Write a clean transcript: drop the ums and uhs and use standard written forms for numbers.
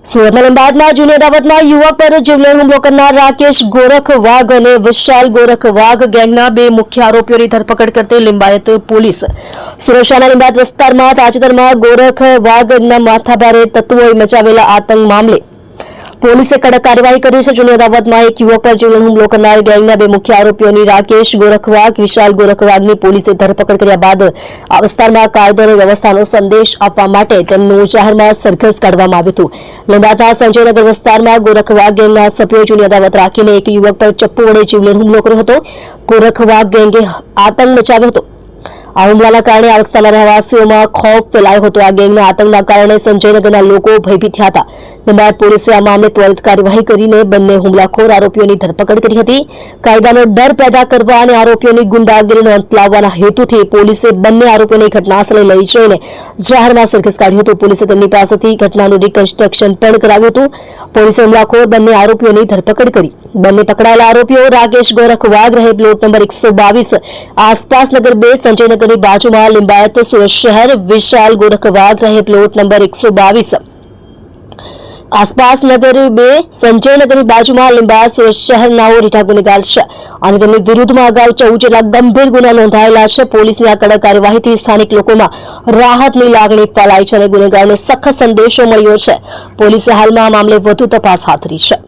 સુરતના લીંબાયતમાં જૂની અદાવતમાં યુવક પર જીવલેણ હુમલો કરનાર રાકેશ ગોરખ વાઘ અને વિશાલ ગોરખ વાઘ ગેંગના બે મુખ્ય આરોપીઓની ધરપકડ કરતી લીંબાયત પોલીસ. સુરત શહેરના લીંબાયત વિસ્તારમાં તાજેતરમાં ગોરખ વાઘના માથાભારે તત્વોએ મચાવેલા આતંક મામલે પોલીસે કડક કાર્યવાહી કરી છે. જૂની અદાવતમાં એક યુવક પર જીવલેણ હુમલો કરનાર ગેંગના બે મુખ્ય આરોપીઓની રાકેશ ગોરખ વાઘ, વિશાલ ગોરખ વાઘની પોલીસે ધરપકડ કર્યા બાદ આ વિસ્તારમાં કાયદો અને વ્યવસ્થાનો સંદેશ આપવા માટે તેમનું જાહેરમાં સરઘસ કાઢવામાં આવ્યું હતું. લીંબાયતના સંજયનગર વિસ્તારમાં ગોરખ વાઘ ગેંગના સભ્યોએ જૂની અદાવત રાખીને એક યુવક પર ચપ્પુ વડે જીવલેણ હુમલો કર્યો હતો. ગોરખ વાઘ ગેંગે આતંક મચાવ્યો હતો. આ હુમલાના કારણે આ વિસ્તારના રહેવાસીઓમાં ખૌફ ફેલાયો હતો. આ ગેંગના આતંકના કારણે સંજયનગરના લોકો ભયભીત થયા હતા. લીંબાયત પોલીસે આ મામલે ત્વરિત કાર્યવાહી કરીને બંને હુમલાખોર આરોપીઓની ધરપકડ કરી હતી. કાયદાનો ડર પેદા કરવા અને આરોપીઓની ગુંડાગીરીનો અંત લાવવાના હેતુથી પોલીસે બંને આરોપીઓને ઘટનાસ્થળે લઈ જઈને જાહેરમાં સરઘસ કાઢ્યું હતું. પોલીસે તેમની પાસેથી ઘટનાનું રિકન્સ્ટ્રક્શન પણ કરાવ્યું હતું. પોલીસે હુમલાખોર બંને આરોપીઓની ધરપકડ કરી. બંને પકડાયેલા આરોપીઓ રાકેશ ગોરખ વાઘ રહે પ્લોટ નંબર 122 આસપાસ નગર 2 સંજયનગરની બાજુમાં લીંબાયત સુરત શહેર, વિશાલ ગોરખ વાઘ રહે પ્લોટ નંબર 122 આસપાસ નગર 2 સંજયનગરની બાજુમાં લીંબાયત સુરત શહેર નાઓ રીઢા ગુનેગાર છે અને તેમની વિરુદ્ધમાં અગાઉ 14 જેટલા ગંભીર ગુના નોંધાયેલા છે. પોલીસની આ કડક કાર્યવાહીથી સ્થાનિક લોકોમાં રાહતની લાગણી ફેલાઈ છે અને ગુનેગારોને સખત સંદેશો મળ્યો છે. પોલીસે હાલમાં આ મામલે વધુ તપાસ હાથ ધરી છે.